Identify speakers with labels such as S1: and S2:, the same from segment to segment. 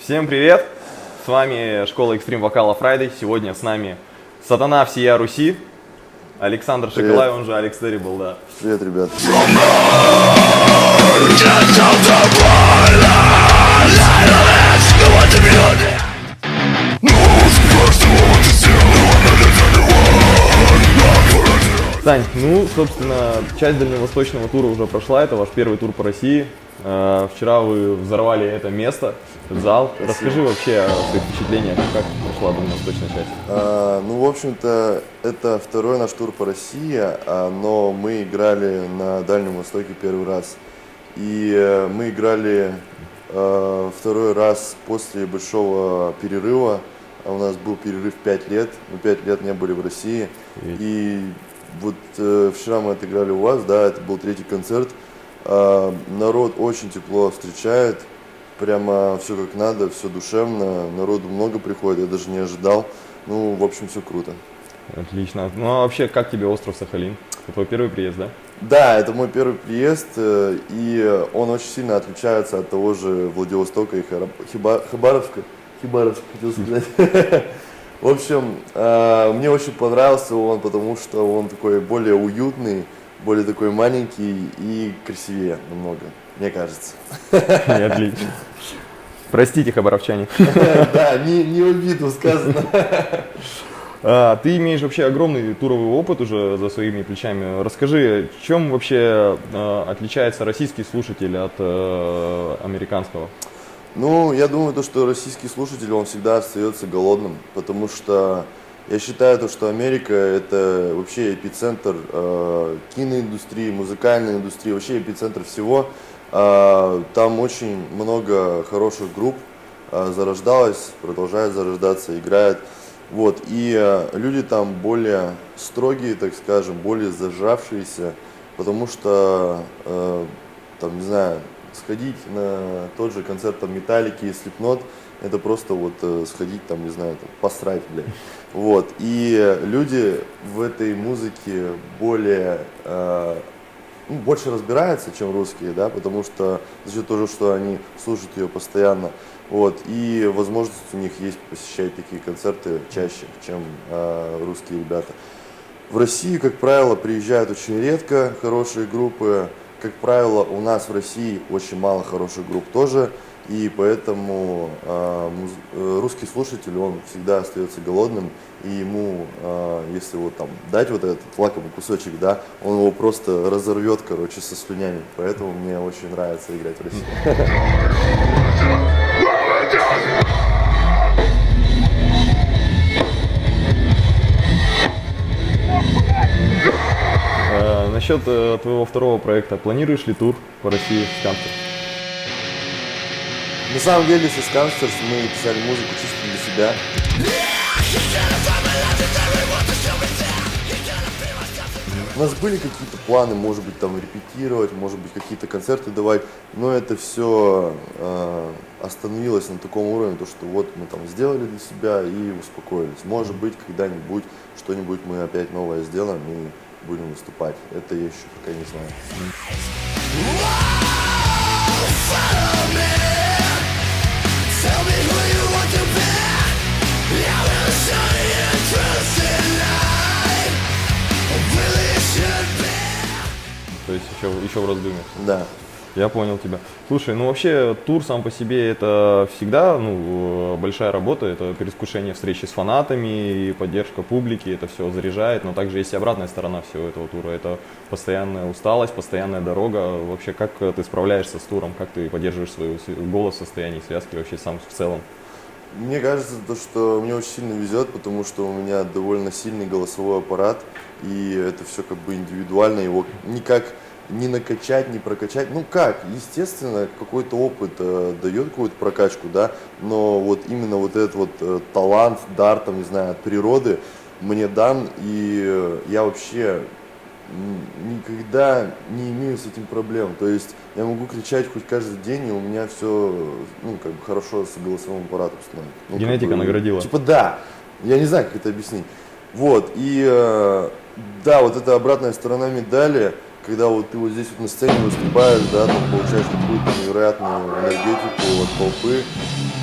S1: Всем привет! С вами школа Extreme Вокала Friday. Сегодня с нами Сатана всея Руси, Александр Шоколай, он же Алекс Terrible, да.
S2: Привет, ребят.
S1: Сань, ну, собственно, часть дальневосточного тура уже прошла, это ваш первый тур по России. Вчера вы взорвали это место, этот зал.
S2: Спасибо.
S1: Расскажи вообще о своих впечатлениях, как прошла дальневосточная часть.
S2: Ну, в общем-то, это второй наш тур по России, но мы играли на Дальнем Востоке первый раз. И мы играли второй раз после большого перерыва. У нас был перерыв 5 лет, мы 5 лет не были в России. И вот вчера мы отыграли у вас, да, это был третий концерт. Народ очень тепло встречает, прямо все как надо, все душевно, народу много приходит, я даже не ожидал. Ну, в общем, все круто.
S1: Отлично. Ну, а вообще, как тебе остров Сахалин? Это твой первый приезд, да?
S2: Да, это мой первый приезд, и он очень сильно отличается от того же Владивостока и Хабаровска. Хабаровск, хотел сказать. В общем, мне очень понравился он, потому что он такой более уютный, более такой маленький и красивее намного, мне кажется.
S1: Отлично. Простите, хабаровчане.
S2: Да, не в обиду сказано.
S1: Ты имеешь вообще огромный туровый опыт уже за своими плечами. Расскажи, чем вообще отличается российский слушатель от американского?
S2: Ну, я думаю, что российский слушатель, он всегда остается голодным, потому что я считаю, что Америка – это вообще эпицентр киноиндустрии, музыкальной индустрии, вообще эпицентр всего. Там очень много хороших групп зарождалось, продолжает зарождаться, играет. Вот. И люди там более строгие, так скажем, более зажавшиеся, потому что, там, не знаю, сходить на тот же концерт там Металлики и Slipknot, это просто вот сходить там, не знаю, там, посрать, блядь. Вот. И люди в этой музыке более, больше разбираются, чем русские, да, потому что за счет того, что они слушают ее постоянно. Вот. И возможность у них есть посещать такие концерты чаще, чем русские ребята. В России, как правило, приезжают очень редко хорошие группы. Как правило, у нас в России очень мало хороших групп тоже. И поэтому русский слушатель, он всегда остается голодным, и ему, если вот там дать вот этот лакомый кусочек, да, он его просто разорвет, короче, со слюнями. Поэтому мне очень нравится играть в России.
S1: Насчет твоего второго проекта, планируешь ли тур по России с Сканстер?
S2: На самом деле, со Сканстерс мы писали музыку чисто для себя. У нас были какие-то планы, может быть, там репетировать, может быть, какие-то концерты давать, но это все остановилось на таком уровне, то что вот мы там сделали для себя и успокоились. Может быть, когда-нибудь что-нибудь мы опять новое сделаем и будем выступать. Это я еще пока не знаю.
S1: То есть еще в раздумье.
S2: Да.
S1: Я понял тебя. Слушай, ну вообще тур сам по себе это всегда большая работа, это предвкушение встречи с фанатами, поддержка публики, это все заряжает, но также есть и обратная сторона всего этого тура, это постоянная усталость, постоянная дорога. Вообще, как ты справляешься с туром, как ты поддерживаешь свой голос, состояние связки вообще сам в целом?
S2: Мне кажется, что мне очень сильно везет, потому что у меня довольно сильный голосовой аппарат, и это все как бы индивидуально, его никак не накачать, не прокачать. Ну как, естественно, какой-то опыт дает какую-то прокачку, да, но вот именно вот этот вот талант, дар, там, не знаю, от природы мне дан, и я вообще никогда не имею с этим проблем. То есть я могу кричать хоть каждый день, и у меня все, ну, как бы хорошо с голосовым аппаратом становится. Ну,
S1: генетика
S2: как бы,
S1: наградила.
S2: Типа да, я не знаю, как это объяснить. Вот, и да, вот эта обратная сторона медали, когда вот ты вот здесь вот на сцене выступаешь, да, там получаешь какую-то невероятную энергетику от толпы,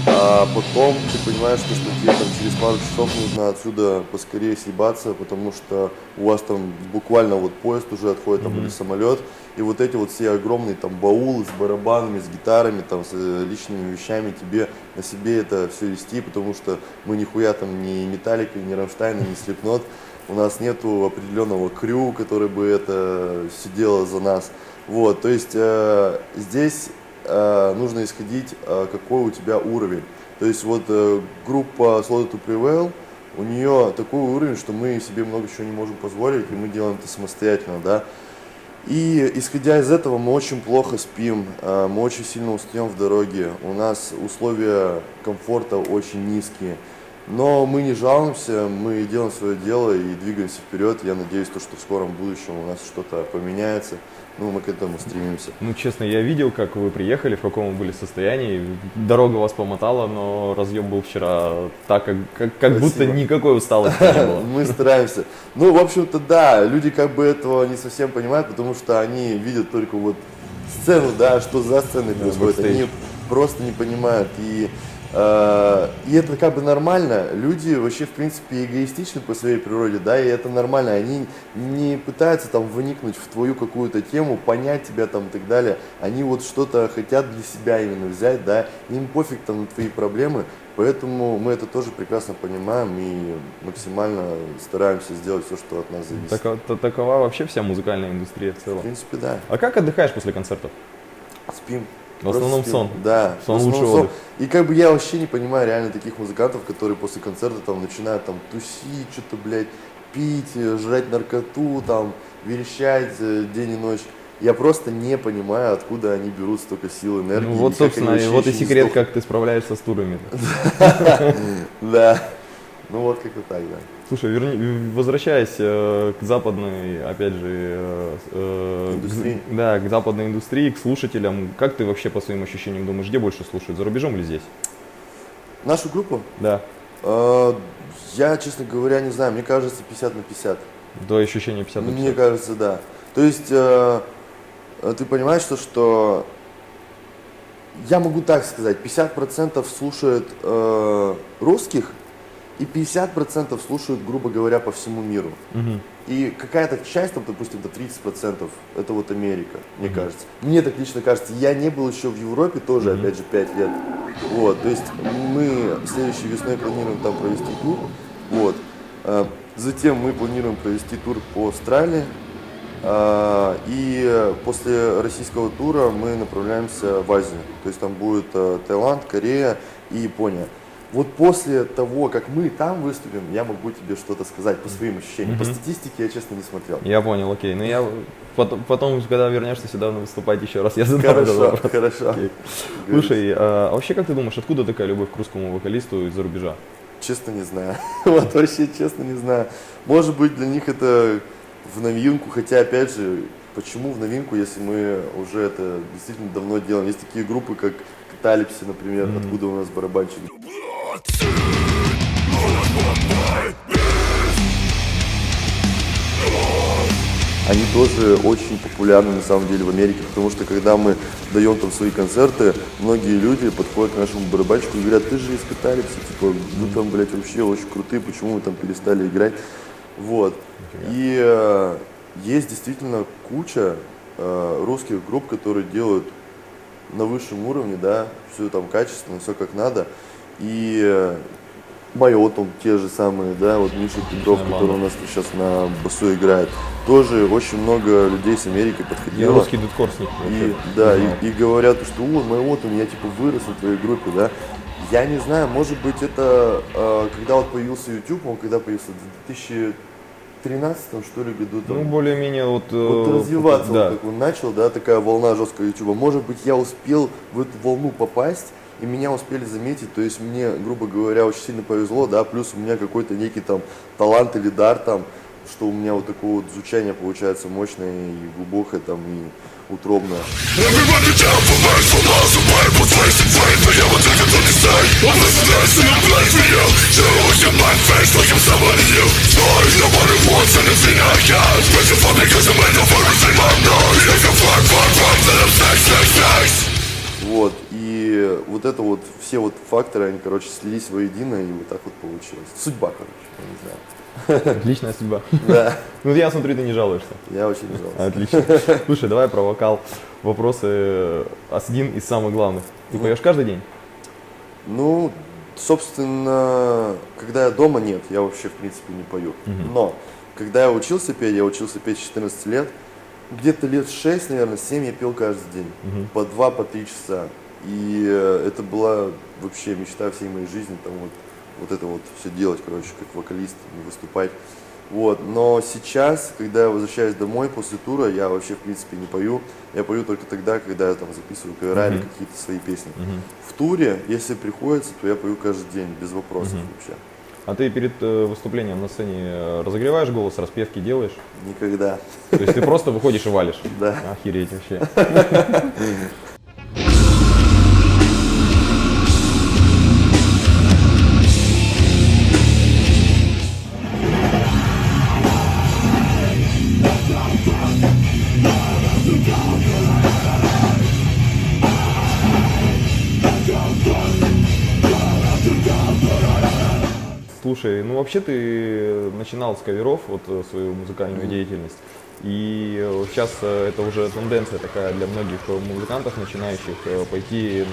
S2: а потом ты понимаешь, что тебе там через пару часов нужно отсюда поскорее съебаться, потому что у вас там буквально вот поезд уже отходит, там, или самолет, и вот эти вот все огромные там баулы с барабанами, с гитарами, там, с личными вещами, тебе на себе это все вести, потому что мы нихуя там ни Металлика, ни Рамштайна, ни Слипнот, у нас нету определенного крю, который бы это все делало за нас. Вот, то есть здесь нужно исходить, какой у тебя уровень. То есть вот группа Slaughter to Prevail, у нее такой уровень, что мы себе много чего не можем позволить, и мы делаем это самостоятельно, да. И исходя из этого мы очень плохо спим, мы очень сильно устаем в дороге, у нас условия комфорта очень низкие. Но мы не жалуемся, мы делаем свое дело и двигаемся вперед. Я надеюсь, что в скором будущем у нас что-то поменяется. Ну, мы к этому стремимся.
S1: Ну, честно, я видел, как вы приехали, в каком вы были состоянии. Дорога вас помотала, но разъем был вчера так, как будто никакой усталости не было.
S2: Мы стараемся. Ну, в общем-то, да, люди как бы этого не совсем понимают, потому что они видят только вот сцену, да, что за сценой происходит. Они просто не понимают. И это как бы нормально. Люди вообще, в принципе, эгоистичны по своей природе, да, и это нормально. Они не пытаются там вникнуть в твою какую-то тему, понять тебя там и так далее. Они вот что-то хотят для себя именно взять, да, им пофиг там на твои проблемы. Поэтому мы это тоже прекрасно понимаем и максимально стараемся сделать все, что от нас зависит.
S1: Такова вообще вся музыкальная индустрия в целом.
S2: В принципе, да.
S1: А как отдыхаешь после концертов?
S2: Спим.
S1: В основном сон.
S2: Да.
S1: Сон лучший отдых.
S2: И как бы я вообще не понимаю реально таких музыкантов, которые после концерта там начинают там тусить, что-то, блядь, пить, жрать наркоту, там, верещать день и ночь. Я просто не понимаю, откуда они берут столько сил, энергии.
S1: Ну вот, собственно, вот и секрет, как ты справляешься с турами.
S2: Да. Ну вот как-то так, да.
S1: Слушай, возвращаясь к западной, опять же,
S2: Индустрии.
S1: Да, к западной индустрии, к слушателям, как ты вообще по своим ощущениям думаешь, где больше слушают, за рубежом или здесь?
S2: Нашу группу?
S1: Да.
S2: Я, честно говоря, не знаю, мне кажется 50 на 50.
S1: До ощущения 50 на 50?
S2: Мне кажется, да. То есть, ты понимаешь, что я могу так сказать, 50% слушают русских, и 50% слушают, грубо говоря, по всему миру. И какая-то часть, там, допустим, до 30%, это вот Америка, мне кажется. Мне так лично кажется. Я не был еще в Европе тоже, опять же, 5 лет. Вот, то есть мы следующей весной планируем там провести тур. Вот. Затем мы планируем провести тур по Австралии. И после российского тура мы направляемся в Азию. То есть там будет Таиланд, Корея и Япония. Вот после того, как мы там выступим, я могу тебе что-то сказать по своим ощущениям. По статистике я, честно, не смотрел.
S1: Я понял, окей. Но я потом, когда вернешься сюда выступать еще раз, я задам этот вопрос.
S2: Хорошо.
S1: Окей. Слушай, а вообще как ты думаешь, откуда такая любовь к русскому вокалисту из-за рубежа?
S2: Честно не знаю. Вот вообще честно не знаю. Может быть, для них это в новинку, хотя, опять же, почему в новинку, если мы уже это действительно давно делаем? Есть такие группы, как Каталипси, например, откуда у нас барабанщик. Они тоже очень популярны на самом деле в Америке, потому что когда мы даем там свои концерты, многие люди подходят к нашему барабанщику и говорят: ты же из Каталипси, типа, вы там, блядь, вообще очень крутые, почему вы там перестали играть? Вот. И есть действительно куча русских групп, которые делают на высшем уровне, да, все там качественно, все как надо. И Майо там те же самые, да, вот Миша Петров, который у нас сейчас на басу играет. Тоже очень много людей с Америки подходило.
S1: Я русский дедкор с них.
S2: Да, и говорят, что Майо там, я типа вырос в твоей группе, да. Я не знаю, может быть это, когда вот появился YouTube, он когда появился, в 2013 что ли году? Там,
S1: ну, более-менее вот
S2: развиваться,
S1: да.
S2: вот, как он начал, да, такая волна жесткого YouTube. Может быть, я успел в эту волну попасть, и меня успели заметить, то есть мне, грубо говоря, очень сильно повезло, да, плюс у меня какой-то некий там талант или дар там, что у меня вот такое вот звучание получается мощное и глубокое там и утробное. Вот, и вот это вот, все вот факторы, они, короче, слились воедино, и вот так вот получилось. Судьба, короче, я не знаю.
S1: Отличная судьба.
S2: Да,
S1: Ну, я смотрю, ты не жалуешься.
S2: я очень не жалуюсь.
S1: Отлично. Слушай, давай про вокал. Вопросы один из самых главных. Ты поешь каждый день?
S2: Ну, собственно, когда я дома, нет, я вообще, в принципе, не пою. Но, когда я учился петь с 14 лет, где-то лет 6, наверное, 7 я пел каждый день. По 2, по 3 часа. И это была вообще мечта всей моей жизни, там вот это вот все делать, короче, как вокалист, выступать. Вот. Но сейчас, когда я возвращаюсь домой после тура, я вообще, в принципе, не пою. Я пою только тогда, когда я там записываю кавера или какие-то свои песни. В туре, если приходится, то я пою каждый день, без вопросов вообще.
S1: А ты перед выступлением на сцене разогреваешь голос, распевки делаешь?
S2: Никогда.
S1: То есть ты просто выходишь и валишь?
S2: Да.
S1: Охереть вообще. Слушай, ну вообще ты начинал с каверов, вот свою музыкальную деятельность, и сейчас это уже тенденция такая для многих музыкантов начинающих пойти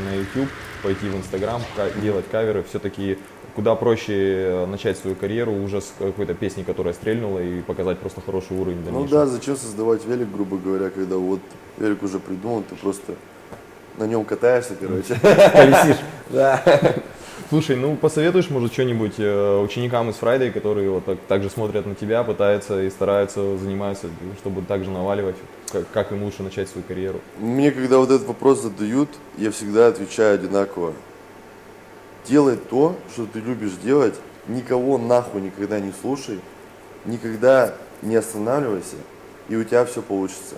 S1: на YouTube, пойти в Instagram, делать каверы. Все-таки куда проще начать свою карьеру уже с какой-то песни, которая стрельнула, и показать просто хороший уровень
S2: Ну
S1: дальнейшего.
S2: да, зачем создавать велик, грубо говоря, когда вот велик уже придуман, ты просто на нем катаешься, короче.
S1: Колесишь.
S2: Да.
S1: Слушай, ну посоветуешь, может, что-нибудь ученикам из Friday, которые вот так же смотрят на тебя, пытаются и стараются, занимаются, чтобы также наваливать, как им лучше начать свою карьеру?
S2: Мне, когда вот этот вопрос задают, я всегда отвечаю одинаково. Делай то, что ты любишь делать, никого нахуй никогда не слушай, никогда не останавливайся, и у тебя все получится.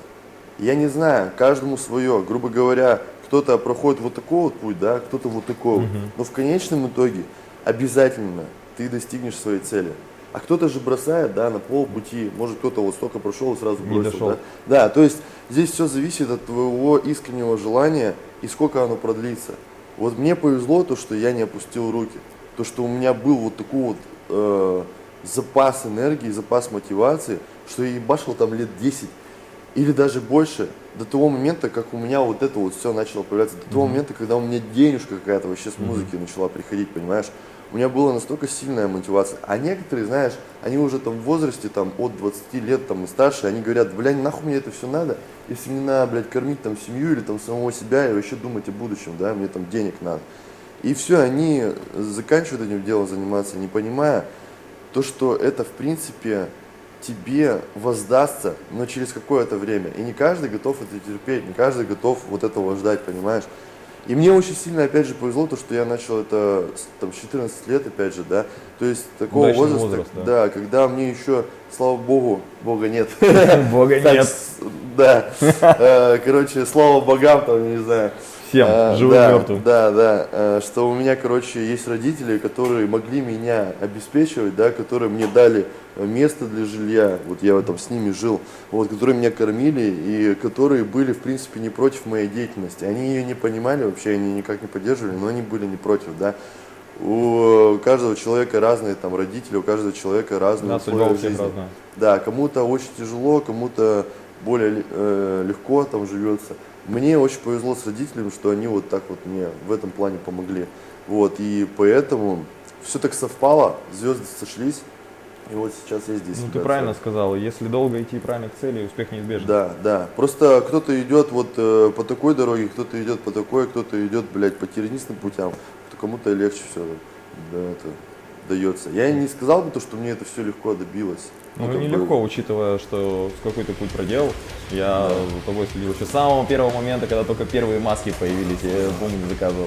S2: Я не знаю, каждому свое, грубо говоря, кто-то проходит вот такой вот путь, да, кто-то вот такой вот. Но в конечном итоге обязательно ты достигнешь своей цели. А кто-то же бросает, да, на полпути. Может, кто-то вот столько прошел и сразу
S1: Не
S2: бросил,
S1: дошел.
S2: да. Да, то есть здесь все зависит от твоего искреннего желания и сколько оно продлится. Вот мне повезло то, что я не опустил руки. То, что у меня был вот такой вот запас энергии, запас мотивации, что я ебашил там лет 10 или даже больше, до того момента, как у меня вот это вот все начало появляться, до того момента, когда у меня денежка какая-то вообще с музыки начала приходить, понимаешь? У меня была настолько сильная мотивация. А некоторые, знаешь, они уже там в возрасте там от 20 лет там и старше, они говорят, блядь, нахуй мне это все надо, если мне надо, блядь, кормить там семью или там самого себя и вообще думать о будущем, да, мне там денег надо. И все, они заканчивают этим делом заниматься, не понимая то, что это в принципе тебе воздастся, но через какое-то время. И не каждый готов это терпеть, не каждый готов вот этого ждать, понимаешь? И мне очень сильно, опять же, повезло, то, что я начал это там, с 14 лет, опять же, да. То есть такого
S1: Удачный
S2: возраста,
S1: возраст,
S2: да, когда мне еще, слава богу, Бога нет.
S1: Бога
S2: Так,
S1: нет.
S2: Да. Короче, слава богам, там, не знаю.
S1: Всем, живым и
S2: Да,
S1: мертвым.
S2: да, что у меня, короче, есть родители, которые могли меня обеспечивать, да, которые мне дали место для жилья, вот я там с ними жил, вот, которые меня кормили и которые были, в принципе, не против моей деятельности. Они ее не понимали вообще, они никак не поддерживали, но они были не против, да. У каждого человека разные там родители, у каждого человека разные
S1: Да, судьба
S2: условия
S1: у всех
S2: жизни.
S1: разная.
S2: Да, кому-то очень тяжело, кому-то более легко там живется. Мне очень повезло с родителями, что они вот так вот мне в этом плане помогли. Вот, и поэтому все так совпало, звезды сошлись, и вот сейчас я здесь.
S1: Ну ты правильно сказал, если долго идти правильно к цели, успех неизбежен.
S2: Да, да. Просто кто-то идет вот по такой дороге, кто-то идет по такой, кто-то идет, блядь, по тернистым путям, то кому-то легче все да, это дается. Я не сказал бы то, что мне это все легко добилось.
S1: Ну,
S2: как бы,
S1: нелегко, учитывая, что какой ты путь проделал. Я за тобой следил еще с самого первого момента, когда только первые маски появились, я помню, заказывал.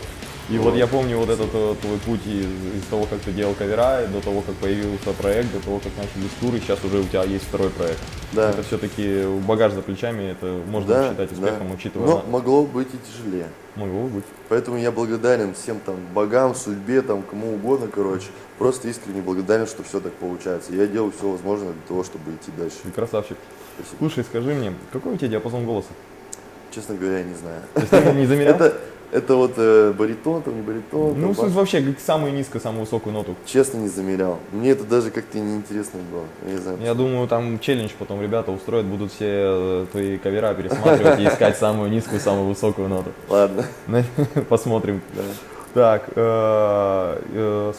S1: И вот я помню вот этот твой путь из того, как ты делал кавера, до того, как появился проект, до того, как начались туры, сейчас уже у тебя есть второй проект.
S2: Да.
S1: Это все-таки багаж за плечами, это можно
S2: Да,
S1: считать успехом,
S2: да.
S1: учитывая.
S2: Но могло быть и тяжелее.
S1: Могло быть.
S2: Поэтому я благодарен всем там богам, судьбе, там кому угодно, короче. Просто искренне благодарен, что все так получается. Я делаю все возможное для того, чтобы идти дальше.
S1: Ты красавчик.
S2: Спасибо.
S1: Слушай, скажи мне, какой у тебя диапазон голоса?
S2: Честно говоря, я не знаю.
S1: То есть ты не замерял?
S2: Это вот баритон, там не баритон.
S1: Ну,
S2: там
S1: в смысле,
S2: бас.
S1: вообще, как самую низкую, самую высокую ноту.
S2: Честно, не замерял. Мне это даже как-то неинтересно было. Я не знаю.
S1: Я думаю, там челлендж потом ребята устроят, будут все твои кавера пересматривать и искать самую низкую, самую высокую ноту.
S2: Ладно.
S1: Посмотрим.
S2: Да.
S1: Так,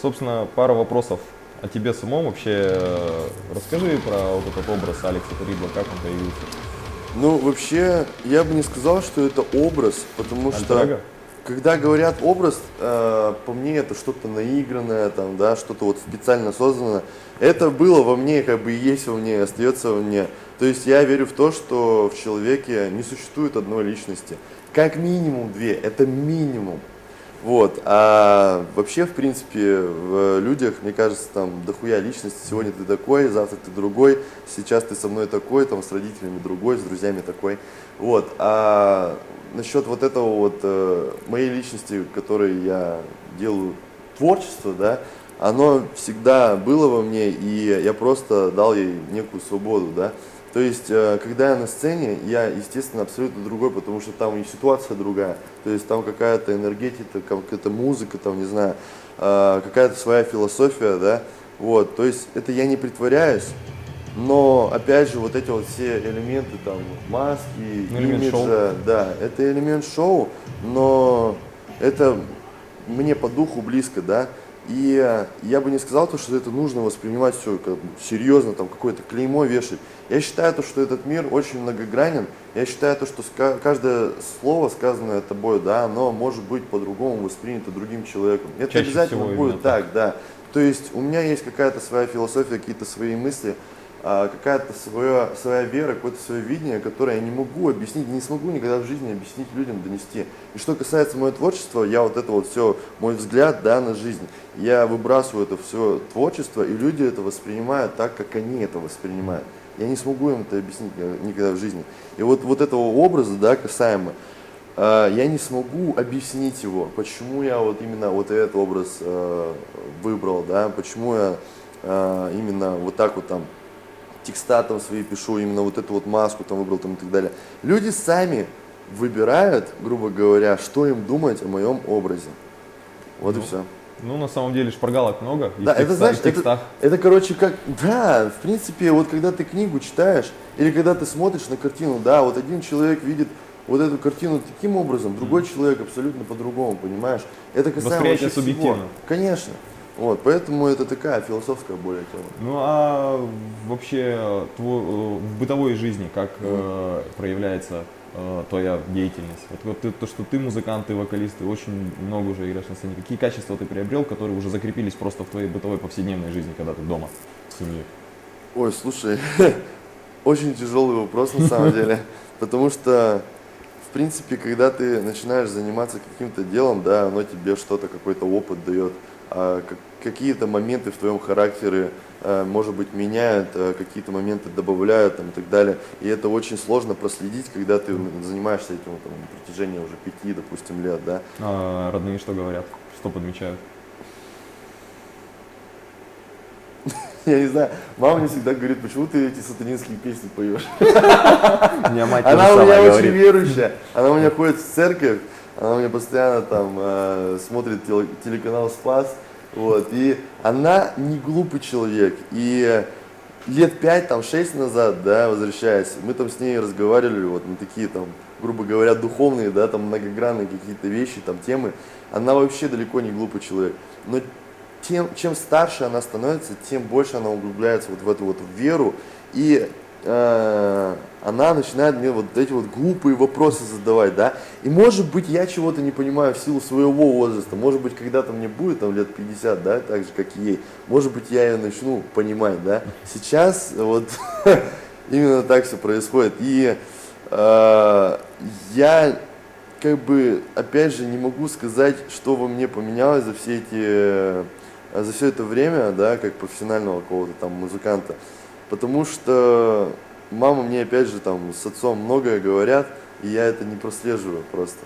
S1: собственно, пара вопросов о тебе самом вообще. Расскажи про вот этот образ Алекса Тарибла, как он появился.
S2: Ну, вообще, я бы не сказал, что это образ, потому что,
S1: Альтер-эго?
S2: когда говорят образ, по мне это что-то наигранное, там, да, что-то вот специально созданное. Это было во мне, как бы и есть во мне, остается во мне. То есть я верю в то, что в человеке не существует одной личности. Как минимум две, это минимум. Вот, а вообще, в принципе, в людях, мне кажется, там дохуя личности. Сегодня ты такой, завтра ты другой, сейчас ты со мной такой, там с родителями другой, с друзьями такой. Вот, а насчет вот этого вот моей личности, которой я делаю творчество, да, оно всегда было во мне, и я просто дал ей некую свободу, да. То есть, когда я на сцене, я, естественно, абсолютно другой, потому что там и ситуация другая. То есть, там какая-то энергетика, какая-то музыка, там, не знаю, какая-то своя философия, да. Вот, то есть, это я не притворяюсь, но, опять же, вот эти вот все элементы, там, маски,
S1: Элемент
S2: имиджа, да, это элемент шоу, но это мне по духу близко, да. И я бы не сказал, то, что это нужно воспринимать все как бы серьезно, там какое-то клеймо вешать. Я считаю, то, что этот мир очень многогранен. Я считаю, то, что каждое слово, сказанное тобой, да, оно может быть по-другому воспринято другим человеком. Это
S1: Чаще
S2: обязательно
S1: всего
S2: будет
S1: именно
S2: так, да. То есть у меня есть какая-то своя философия, какие-то свои мысли, какая-то своя вера, какое-то свое видение, которое я не могу объяснить, не смогу никогда в жизни объяснить людям, донести. И что касается моего творчества, я вот это вот все, мой взгляд, да, на жизнь, я выбрасываю это все творчество, и люди это воспринимают так, как они это воспринимают. Я не смогу им это объяснить никогда в жизни. И вот этого образа, да, касаемо, я не смогу объяснить его, почему я вот именно вот этот образ выбрал, да, почему я именно вот так вот там текста там свои пишу, именно вот эту вот маску там выбрал там и так далее. Люди сами выбирают, грубо говоря, что им думать о моем образе. Вот и все.
S1: Ну, на самом деле, шпаргалок много. И
S2: Да,
S1: в
S2: это, знаешь,
S1: в текстах.
S2: это, короче, как, да, в принципе, вот когда ты книгу читаешь, или когда ты смотришь на картину, да, вот один человек видит вот эту картину таким образом, другой человек абсолютно по-другому, понимаешь? Это касаемо
S1: Восприятие
S2: вообще всего.
S1: субъективно.
S2: Конечно. Вот, поэтому это такая философская более тема.
S1: Ну, а вообще в бытовой жизни как проявляется твоя деятельность? То, что ты музыкант, ты вокалист, ты очень много уже играешь на сцене. Какие качества ты приобрел, которые уже закрепились просто в твоей бытовой повседневной жизни, когда ты дома с семьей?
S2: Ой, слушай, очень тяжелый вопрос на самом деле, потому что, в принципе, когда ты начинаешь заниматься каким-то делом, да, оно тебе что-то, какой-то опыт дает, какие-то моменты в твоем характере, может быть, меняют, какие-то моменты добавляют там, и так далее. И это очень сложно проследить, когда ты занимаешься этим там, на протяжении уже 5, допустим, лет, да.
S1: А родные что говорят? Что подмечают?
S2: Я не знаю, мама мне всегда говорит, почему ты эти сатанинские песни поешь?
S1: У меня мать
S2: Она
S1: тоже
S2: у меня
S1: самое
S2: очень
S1: говорит.
S2: верующая, она у меня ходит в церковь, она у меня постоянно там смотрит телеканал «Спас», вот, и она не глупый человек, и лет 5, там, 6 назад, да, возвращаясь, мы там с ней разговаривали вот на такие там, грубо говоря, духовные, да, там, многогранные какие-то вещи, там, темы, она вообще далеко не глупый человек, но чем старше она становится, тем больше она углубляется вот в эту вот веру, и она начинает мне вот эти вот глупые вопросы задавать, да, и может быть я чего-то не понимаю в силу своего возраста, может быть когда-то мне будет там лет 50, да, так же как и ей, может быть я ее начну понимать, да, сейчас вот именно так все происходит, и я как бы опять же не могу сказать, что во мне поменялось за все это время, да, как профессионального какого-то там музыканта. Потому что мама мне опять же там с отцом многое говорят, и я это не прослеживаю просто.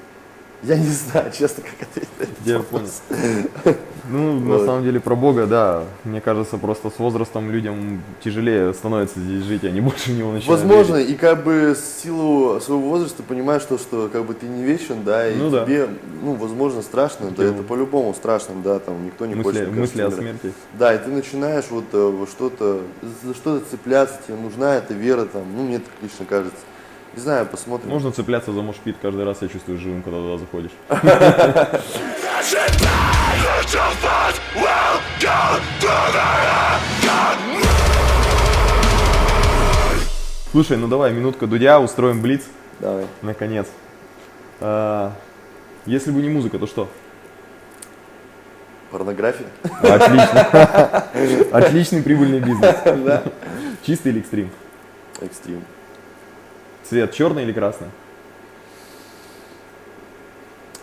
S2: Я не знаю, честно, как ответить. на этот
S1: Я
S2: вопрос.
S1: понял. Ну, на
S2: Вот.
S1: самом деле, про Бога, да. Мне кажется, просто с возрастом людям тяжелее становится здесь жить, они больше в него начинают
S2: Возможно,
S1: верить.
S2: и как бы в силу своего возраста понимаешь, что как бы ты не вечен, да, и
S1: Ну да.
S2: тебе, ну, возможно, страшно, да, это по-любому страшно, да, там никто не хочет, мне
S1: Мысли
S2: кажется,
S1: о
S2: умирать.
S1: смерти.
S2: Да, и ты начинаешь вот во что-то, за что-то цепляться, тебе нужна эта вера, там, ну, мне так лично кажется. Не знаю, посмотрим.
S1: Можно цепляться за мошпит, каждый раз я чувствую живым, когда туда заходишь. Слушай, ну давай, минутка Дудя, устроим блиц,
S2: Давай.
S1: наконец. А, Если бы не музыка, то что?
S2: Порнография?
S1: Отлично. Отличный прибыльный бизнес. Чистый или экстрим?
S2: Экстрим.
S1: Цвет черный или красный?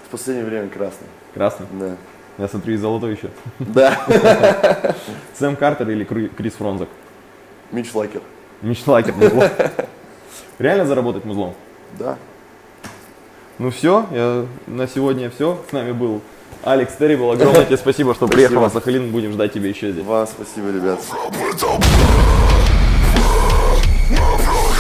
S2: В последнее время красный.
S1: Красный.
S2: Да.
S1: Я смотрю, и золотой еще.
S2: Да.
S1: Сэм Картер или Крис Фронзак?
S2: Митч Лакер.
S1: Митч Лакер, музло. Реально заработать музлом?
S2: Да.
S1: Ну все, на сегодня все. С нами был Алекс Terrible. Огромное тебе спасибо, что приехал на Сахалин. Будем ждать тебя еще здесь.
S2: Вам спасибо, ребят.
S3: My brother